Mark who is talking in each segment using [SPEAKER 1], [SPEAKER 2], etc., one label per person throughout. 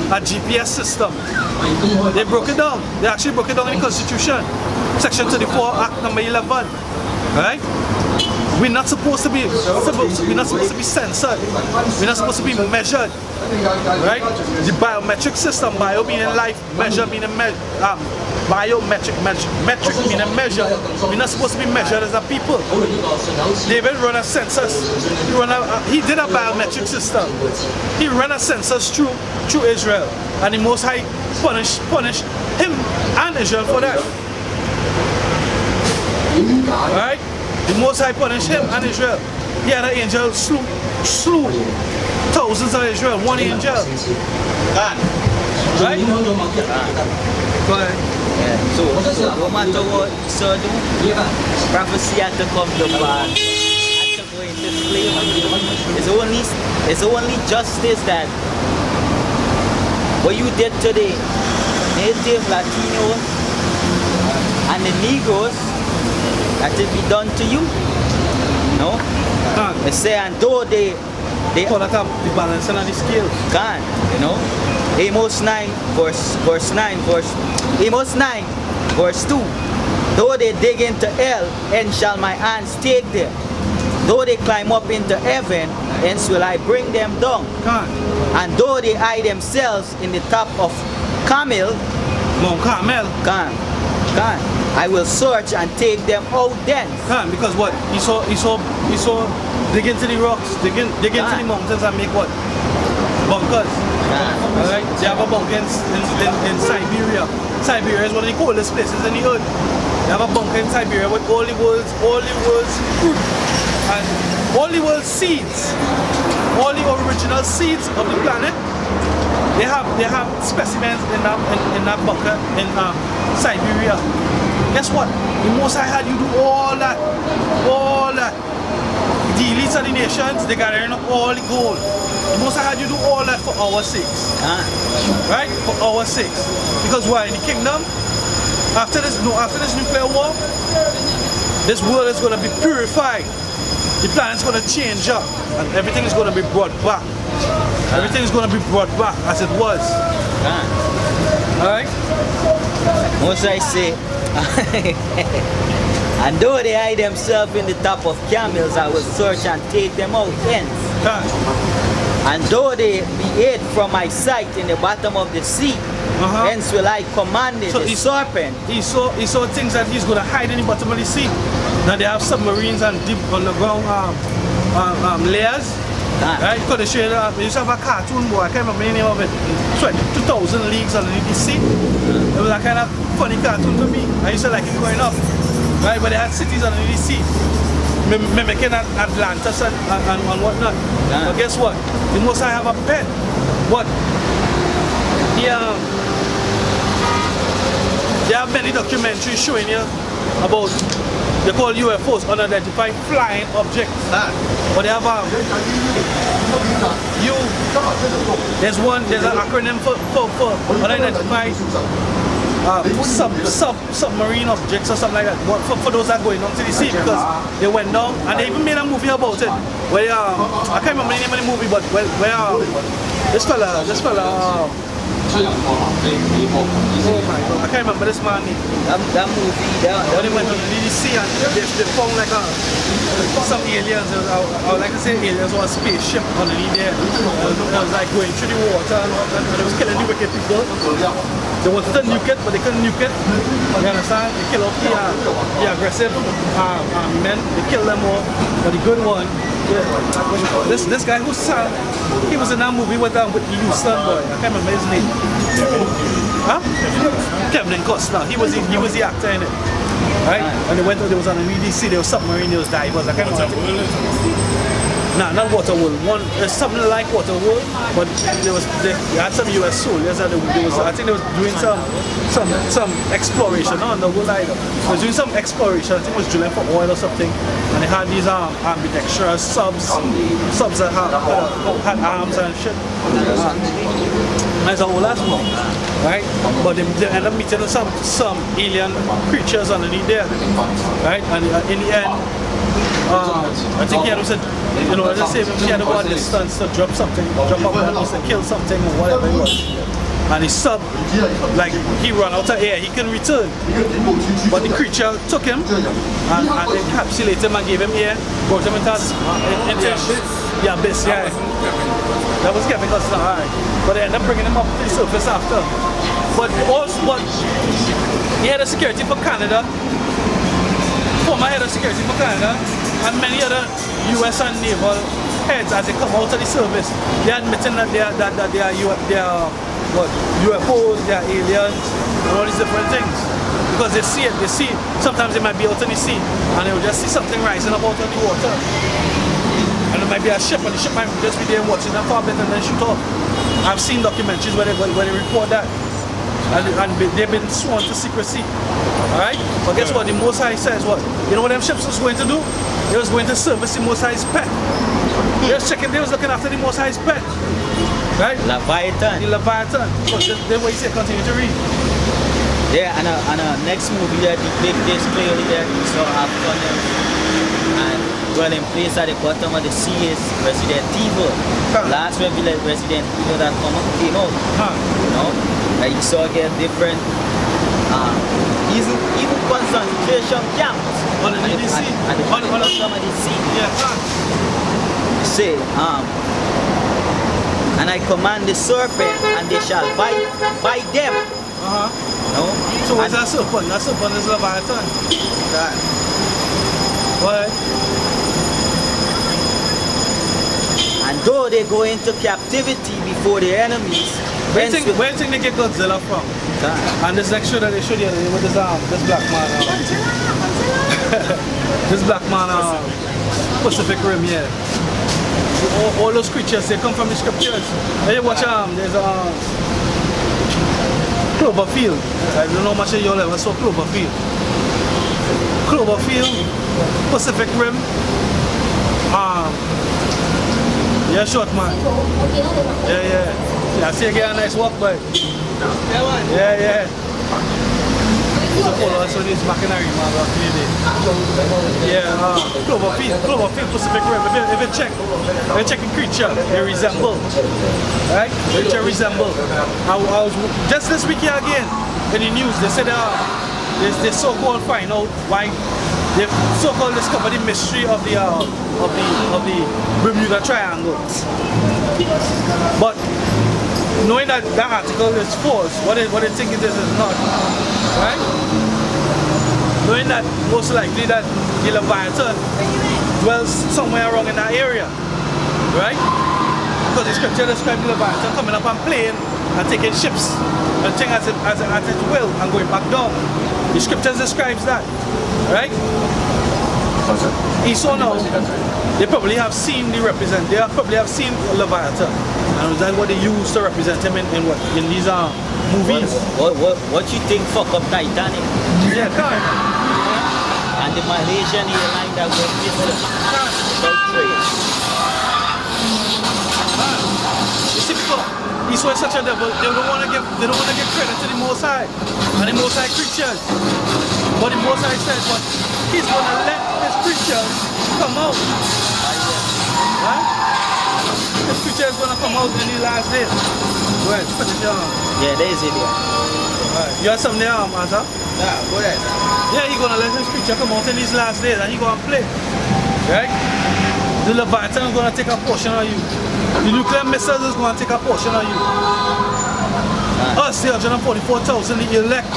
[SPEAKER 1] a GPS system. They broke it down. They actually broke it down in the Constitution. Section 34, Act number 11. Right? We're not supposed to be censored. We're not supposed to be measured. Right? The biometric system, bio meaning life, measure meaning biometric, metric meaning measure. We're not supposed to be measured as a people. David run a census. He did a biometric system. He ran a census through Israel, and the Most High punished him and Israel for that. Right? The Most High punished him and Israel. He had an angel slew thousands of Israel, one angel. Right? Go ahead.
[SPEAKER 2] Yeah. So no matter what Esau do, prophecy had to come to pass. Had to go into slavery. It's only justice that what you did to the native Latinos and the Negroes, that will be done to you. No? They say, and though they
[SPEAKER 1] call that the balancing of the scales.
[SPEAKER 2] Can, you know? Amos 9 verse 2. Though they dig into hell, and shall my hands take them. Though they climb up into heaven, hence will I bring them down. And though they hide themselves in the top of Carmel,
[SPEAKER 1] Mount Carmel,
[SPEAKER 2] I will search and take them out thence.
[SPEAKER 1] Because what? Esau dig into the rocks, dig into the mountains and make what? Bunkers. Alright? They have a bunker in Siberia. Siberia is one of the coldest places in the earth. They have a bunker in Siberia with all the world's fruit and all the world's seeds, all the original seeds of the planet. They have specimens in that bunker in Siberia. Guess what? The Most High had you do all that. The elites of the nations, they gathering up all the gold. The Most High had you do all that for our sakes. Right? For our sakes. Because why? In the kingdom, after this nuclear war, this world is going to be purified. The planet's going to change up, and everything is going to be brought back. Everything is going to be brought back as it was. Alright?
[SPEAKER 2] Most I say, and though they hide themselves in the top of camels, I will search and take them out hence. And though they be hid from my sight in the bottom of the sea, hence will I command it, so the serpent.
[SPEAKER 1] He saw things that he's going to hide in the bottom of the sea. Now they have submarines and deep underground layers. Right? Because they show you, they used to have a cartoon boy, I can't remember the name of it. 2,000 leagues underneath the sea. It was a kind of funny cartoon to me. I used to like it growing up. Right? But they had cities underneath the sea, mimicking Atlantis and whatnot. But guess what? The Most High have a pen. What? They have many documentaries showing you about, they call UFOs, unidentified flying objects. But they have there's an acronym for unidentified submarine objects or something like that. For those that are going down to the sea, because they went down and they even made a movie about it. Where I can't remember the name of the movie, but where this fella. Oh my God, I can't remember this man name.
[SPEAKER 2] That movie,
[SPEAKER 1] when they went to the sea and they found like some aliens, I would like to say aliens, or a spaceship underneath there. It was like going through the water and it was killing the wicked people. They wanted to nuke it, but they couldn't nuke it. You understand? They kill off the aggressive men, they kill them all. But the good one, this guy who sang, he was in that movie with the Houston boy. I can't remember his name. Kevin Costner. He was the actor in it. Right? And they went, there was on the EDC, there was submarine, there was divers. I can't remember. Nah, not Waterworld. There's something like Waterworld, but they had some US soldiers and I think they was doing some exploration on the world either. They was doing some exploration, I think it was drilling for oil or something, and they had these ambidextrous subs that had arms and shit. That's a whole ass one, right? But they ended up meeting some alien creatures underneath there, right? And in the end, I think he had said, let's say if he had to go a distance to drop something, drop a weapon, to kill something or whatever it was. and he sub, like he run out of air, he can return. But the creature took him and encapsulated him and gave him air, brought him into the abyss, yeah. That was Kevin Costner, alright. But they ended up bringing him up to the surface after. But he had a security for Canada, former head of security for Canada, and many other US and naval heads, as they come out of the service, they're admitting that they are UFOs, they are aliens, and all these different things. Because they see it, sometimes they might be out in the sea, and they will just see something rising up out of the water. And it might be a ship, and the ship might just be there watching them for a bit and then shoot off. I've seen documentaries where they report that. And they've been sworn to secrecy. Alright? But guess what? The Most High says what? You know what them ships was going to do? They was going to service the Most High's pet. They was looking after the Most High's pet. Right?
[SPEAKER 2] Leviathan.
[SPEAKER 1] The Leviathan. But then what you say, continue to read.
[SPEAKER 2] Yeah, and next movie that the big display over there, so have tunnel and dwelling place at the bottom of the sea is Resident Evil. Last Resident Evil that came out. You know? And you saw get different even concentration camps
[SPEAKER 1] on the sea.
[SPEAKER 2] On the bottom of the sea.
[SPEAKER 1] Yeah.
[SPEAKER 2] Say, and I command the serpent and they shall bite them. No?
[SPEAKER 1] So what's that serpent? That serpent is Leviathan.
[SPEAKER 2] That.
[SPEAKER 1] What?
[SPEAKER 2] And though they go into captivity before the enemies,
[SPEAKER 1] where do you think they get Godzilla from? And this next show that they showed you with this black man. This black man, Pacific Rim, yeah. All those creatures, they come from the scriptures. And you watch, there's Cloverfield. I don't know much of y'all ever saw Cloverfield. Cloverfield, Pacific Rim. Yeah, short man. Yeah, I see you get a nice walk by. Yeah. So follow us on this machinery, man. Yeah, Cloverfield, Pacific Rim. If you check the creature, they resemble. Right? Creature resemble. I was just this week here again in the news. They said they so-called find out why they so-called discover the mystery of the Bermuda Triangle. But knowing that article is false, what they think it is not, right? Knowing that most likely that the Leviathan dwells somewhere around in that area, right? Because the scripture describes the Leviathan coming up and playing and taking ships and things as it will and going back down. The scriptures describes that, right? Esau now, they probably have seen Leviathan, and that's what they use to represent him in these movies.
[SPEAKER 2] What you think fuck up Titanic?
[SPEAKER 1] Yeah, come.
[SPEAKER 2] And the Malaysian airline that went missing.
[SPEAKER 1] You see, people, Esau is such a devil. They don't want to give credit to the Most High and the Most High creatures. But the Most High says, but He's going to let His creatures come out. Right? His creature is going to come out in the last days. Go ahead, finish your arm.
[SPEAKER 2] Yeah, there is it there.
[SPEAKER 1] Right. You have something there, Master?
[SPEAKER 2] Yeah, go ahead.
[SPEAKER 1] Yeah, He's going to let His creature come out in these last days and He's going to play. Right? The Leviathan is going to take a portion of you. The nuclear missiles is going to take a portion of you. Us, the 144,000, the elect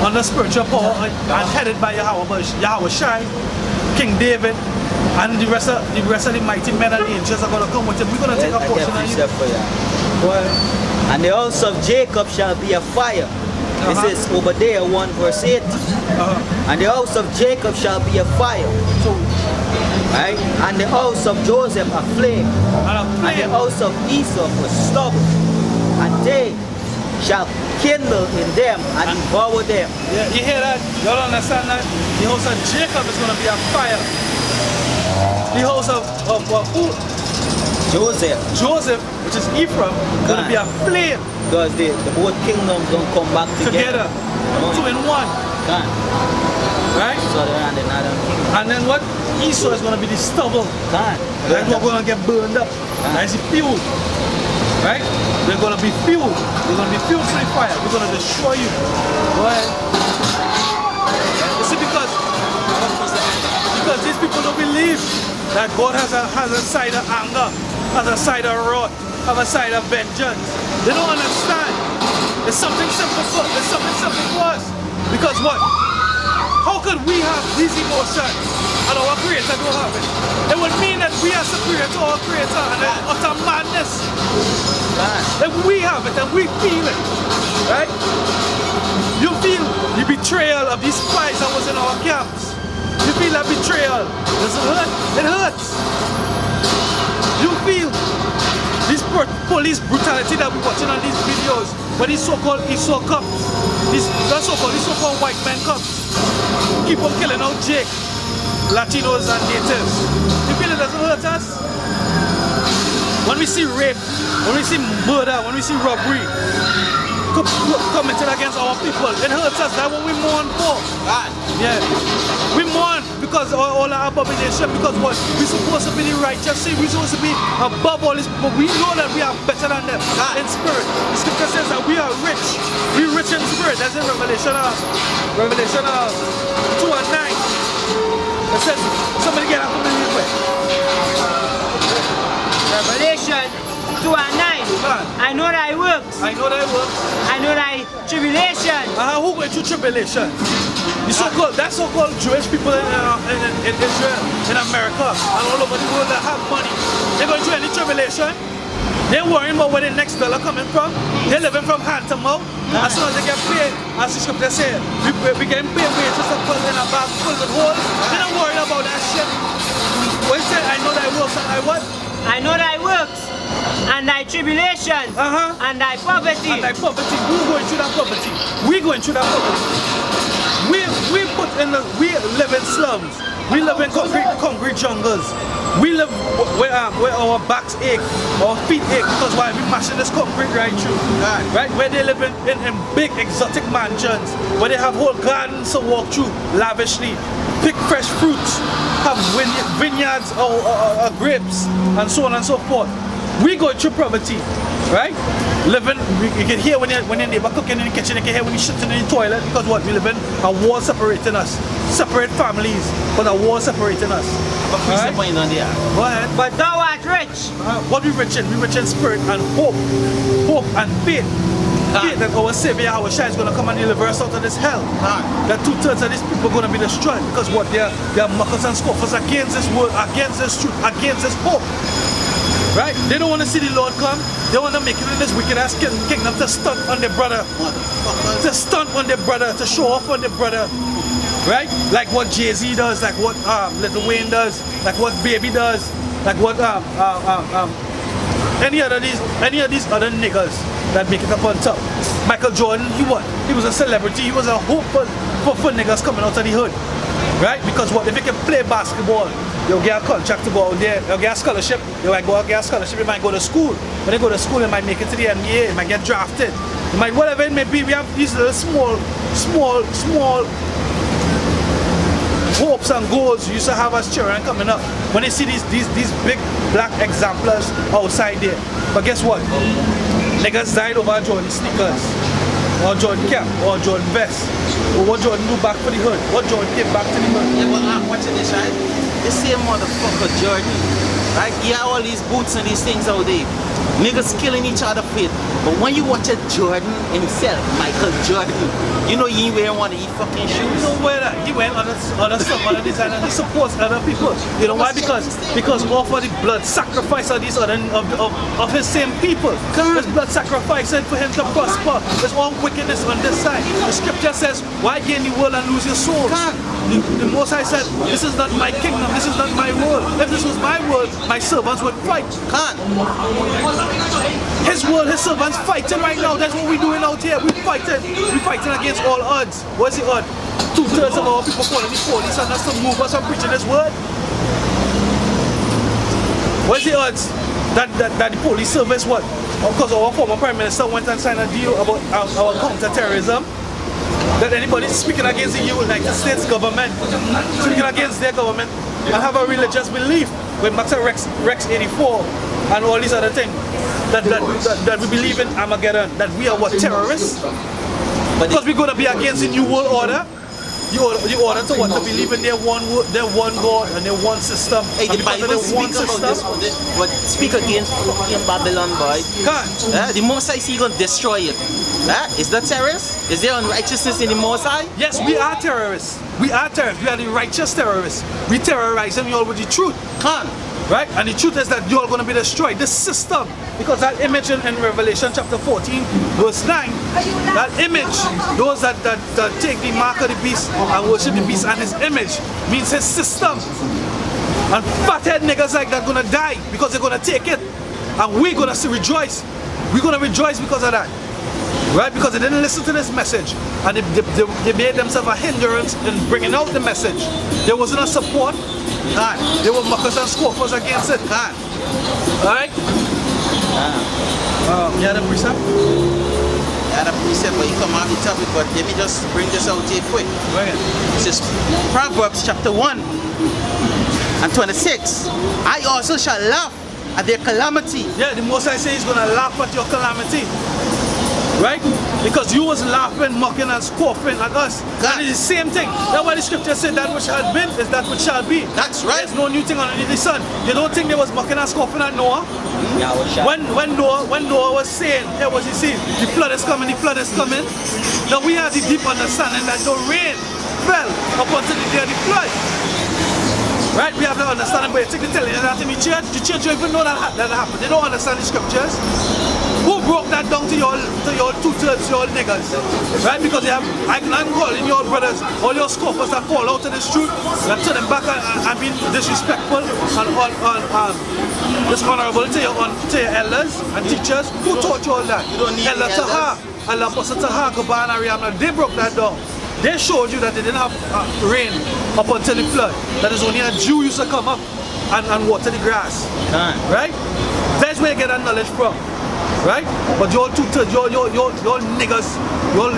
[SPEAKER 1] under spiritual power and headed by Yahweh Shai, King David, and the rest of the mighty men and angels are going to come with him. We're going to take a portion of you.
[SPEAKER 2] And the house of Jacob shall be a fire. This is Obadiah 1 verse 8. And the house of Jacob shall be a fire. Right? And the house of Joseph a flame. And the house of Esau was stubble. And they shall kindle in them and devour them.
[SPEAKER 1] Yeah, you hear that? You all understand that? The house of Jacob is going to be a fire. The house of who? Joseph, which is Ephraim, is going to be a flame.
[SPEAKER 2] Because the both kingdoms don't come back together.
[SPEAKER 1] Two in one. Right?
[SPEAKER 2] So they're on another kingdom.
[SPEAKER 1] And then what? Esau is going to be the stubble. That's what going to get burned up. That's the fuel. Right? They're gonna be fuel. They're gonna be fuel to the fire. We're gonna destroy you. Go ahead. You see, because these people don't believe that God has a side of anger, has a side of wrath, has a side of vengeance. They don't understand. It's something simple for us. Because what? How could we have these emotions and our Creator don't have it? It would mean that we are superior to our Creator and it's utter madness. If we have it and we feel it, right? You feel the betrayal of these spies that was in our camps. You feel that betrayal. Does it hurt? It hurts. You feel this police brutality that we're watching on these videos, but these so-called Esau cops, these so-called white men cops, keep on killing out Jake, Latinos and natives. You feel it doesn't hurt us? When we see rape, when we see murder, when we see robbery committed against our people, it hurts us. That's what we mourn for. Yeah. We mourn because all our abomination, because what? We're supposed to be the righteous, we're supposed to be above all this, but we know that we are better than them in spirit. The scripture says that we are rich. We're rich in spirit. That's in Revelation 2 and 9. It says, somebody get out of the way.
[SPEAKER 3] Revelation 2 and 9. I know thy works.
[SPEAKER 1] I know thy works.
[SPEAKER 3] I know thy tribulation.
[SPEAKER 1] Who went through tribulation? That so-called Jewish people in Israel, in America, and all over the world that have money. They're going through any tribulation. They're worrying about where the next dollar coming from. They're living from hand to mouth. As soon as they get paid, as the scripture says, we getting paid wages and put in a bag full of holes. They're not worried about that shit. What you say? I know thy works and I what?
[SPEAKER 3] I know thy works and thy tribulations and thy poverty.
[SPEAKER 1] And thy poverty. Who's going through that poverty? We're going through that poverty. We live in slums. We live in concrete jungles. We live where our backs ache, our feet ache, because why? We're mashing this concrete right through. Right? Where they live in big exotic mansions, where they have whole gardens to walk through lavishly, pick fresh fruits, have vineyards or grapes, and so on and so forth. We go through poverty, right? Living, you can hear when your neighbor cooking in the kitchen, you can hear when he's shitting in the toilet, because what? We live in a wall separating us. Separate families, but a wall separating us.
[SPEAKER 2] Right?
[SPEAKER 1] Go ahead.
[SPEAKER 3] But thou art rich.
[SPEAKER 1] What we rich in? We rich in spirit and hope. Hope and faith. Faith that our Savior, our Shai, is going to come and deliver us out of this hell. That 2/3 of these people are going to be destroyed, because what? They are mockers and scoffers against this word, against this truth, against this hope. Right? They don't want to see the Lord come. They want to make it in this wicked ass kingdom to stunt on their brother. To stunt on their brother, to show off on their brother. Right? Like what Jay-Z does, like what Lil Wayne does, like what Baby does, like what any of these other niggas that make it up on top. Michael Jordan, he was a celebrity, he was a hope for niggas coming out of the hood. Right? Because what? If you can play basketball, you'll get a contract to go out there, you'll get a scholarship, you might go out get a scholarship, you might go to school. When you go to school, you might make it to the NBA, you might get drafted. You might, whatever it may be, we have these little small hopes and goals we used to have as children coming up. When they see these big black exemplars outside there. But guess what? Niggas died over Jordan sneakers, or Jordan cap, or Jordan vest, or what Jordan do back for the hood, what Jordan gave back to the hood.
[SPEAKER 2] Yeah, but I'm watching this, right? The same motherfucker Jordan, right? He had all these boots and these things out there. Niggas killing each other fit. But when you watch a Jordan himself, Michael Jordan, you know he ain't wearing one of these fucking shoes.
[SPEAKER 1] You don't wear that. He wear other stuff, other design, and he supports other people. You know why? Because all for the blood sacrifice of these other of his same people. There's blood sacrifice for him to prosper. There's all wickedness on this side. The scripture says, why gain the world and lose your soul? The Most High said, this is not my kingdom, this is not my world. If this was my world, my servants would fight. His world, his servants fighting right now. That's what we're doing out here. We're fighting against all odds. What's the odd? 2/3 of our people calling the police and us to move us from preaching this word. What's the odds that the police service what? Because our former prime minister went and signed a deal about our counter-terrorism. That anybody speaking against the United States government, speaking against their government, and have a religious belief. When Matter Rex 84 and all these other things. That we believe in Armageddon, that we are what, terrorists? Because we're going to be against the New World Order. The order to what? To believe in their one God and their one system.
[SPEAKER 4] Hey, the Bible speak about this, but speak against fucking Babylon, boy. The Most High is going to destroy it. Is that terrorists? Is there unrighteousness in the Most High?
[SPEAKER 1] Yes, we are terrorists. We are terrorists. We are the righteous terrorists. We terrorize them all with the truth. Right? And the truth is that you're going to be destroyed. This system, because that image in Revelation chapter 14, verse 9, that image, those that take the mark of the beast and worship the beast and his image, means his system. And fathead niggas like that are going to die because they're going to take it. And we're going to rejoice. We're going to rejoice because of that. Right? Because they didn't listen to this message. And they made themselves a hindrance in bringing out the message. There wasn't a support. They were mockers and scoffers against it. Alright? You had a precept?
[SPEAKER 4] I had a precept, but you come off the topic, but let me just bring this out here quick. This is Proverbs chapter 1 and 26. I also shall laugh at their calamity.
[SPEAKER 1] Yeah, the Most High says he's going to laugh at your calamity. Right? Because you was laughing, mocking and scoffing at us. And it's the same thing. That's why the scripture said that which had been is that which shall be.
[SPEAKER 4] That's right.
[SPEAKER 1] There's no new thing underneath the sun. You don't think they was mocking and scoffing at Noah? When Noah was saying, here was he saying, the flood is coming, the flood is coming. Now we have the deep understanding that the rain fell upon the day of the flood. Right? We have the understanding, but you think they're telling you that in the church don't even know that happened. They don't understand the scriptures. Who broke that down to your two-thirds, your niggas? Right? Because I'm calling your brothers, all your scoffers that fall out of the street, that turn them back and being disrespectful and dishonorable to your elders and teachers. Who taught you all that?
[SPEAKER 4] You don't need
[SPEAKER 1] Elder Taha, Allah Apostle Taha, Gaban, Ariamna, they broke that down. They showed you that they didn't have rain up until the flood. That is only a Jew used to come up and water the grass. Right? That's where you get that knowledge from. Right? But you're two-thirds, you're niggas, you're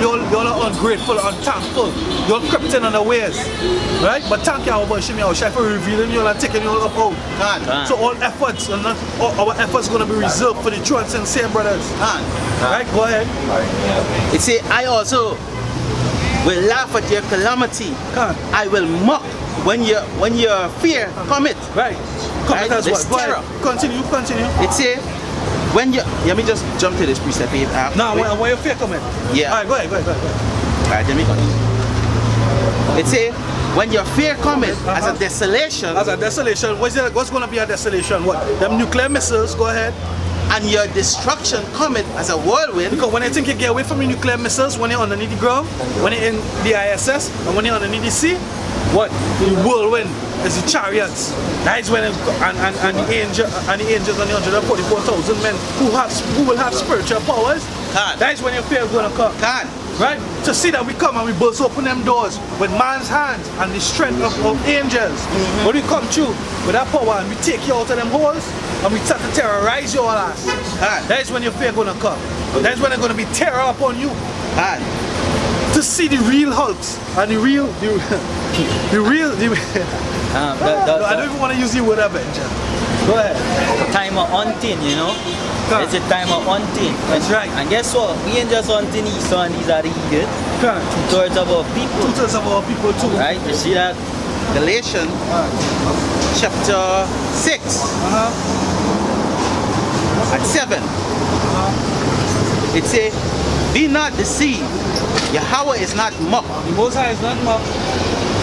[SPEAKER 1] ungrateful, unthankful, you're creeping on the ways. Right? But thank you, our boy Shimmy, our chef, for revealing you and taking you all up out. So all efforts, our efforts are going to be reserved for the true and sincere brothers. Right? Go ahead.
[SPEAKER 4] It say, I also will laugh at your calamity. I will mock when your fear cometh.
[SPEAKER 1] Right. Cometh as what? Go ahead. Continue.
[SPEAKER 4] It say, when you, let me just jump to this precept.
[SPEAKER 1] Now, when your fear cometh.
[SPEAKER 4] Yeah.
[SPEAKER 1] Alright, go ahead.
[SPEAKER 4] Alright, let me continue. It say, when your fear cometh as a desolation.
[SPEAKER 1] As a desolation, what's going to be a desolation? What? Them nuclear missiles, go ahead.
[SPEAKER 4] And your destruction cometh as a whirlwind.
[SPEAKER 1] Because when you think you get away from the nuclear missiles, when you're underneath the ground, when you're in the ISS, and when you're underneath the sea, what? The whirlwind is the chariots. That is when and the angels and the 144,000 men who will have spiritual powers. That is when your fear is going to come. Right? To see that we come and we burst open them doors with man's hands and the strength of angels. When we come through with that power and we take you out of them holes and we start to terrorize your ass. That is when your fear is going to come. That is when they're going to be terror upon you. To see the real Hulks and the real I don't even want to use the word Avenger. Go ahead.
[SPEAKER 2] Time of hunting, you know. It's a time of hunting.
[SPEAKER 1] That's right.
[SPEAKER 2] And guess what? We ain't just hunting Esau and these are the heathen. Two-thirds of our people.
[SPEAKER 1] Two-thirds of our people too.
[SPEAKER 2] Right? You see that?
[SPEAKER 4] Galatians chapter 6 and 7. It says, be not deceived. Yahweh is not mocked.
[SPEAKER 1] The Most High is not mocked.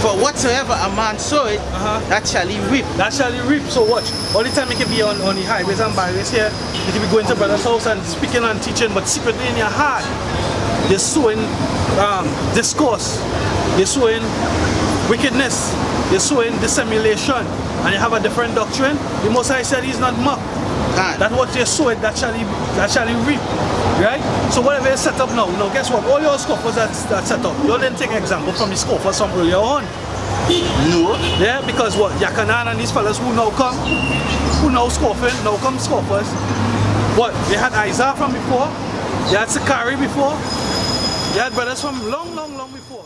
[SPEAKER 4] For whatsoever a man soweth, that shall he reap.
[SPEAKER 1] That shall he reap. So watch. All the time you can be on the highways and byways here. You can be going to brother's house and speaking and teaching, but secretly in your heart, you're sowing discourse. You're sowing wickedness. You're sowing dissimulation. And you have a different doctrine. The Most High said he's not mocked. That's what you sowing, that shall he reap. Right? So whatever is set up now, guess what? All your scoffers that set up, you didn't take example from the scoffers from earlier on.
[SPEAKER 4] No.
[SPEAKER 1] Yeah, because what? Yakanan and these fellas who now scoffing, now come scoffers. What? They had Isaiah from before, they had Sakari before, they had brothers from long before.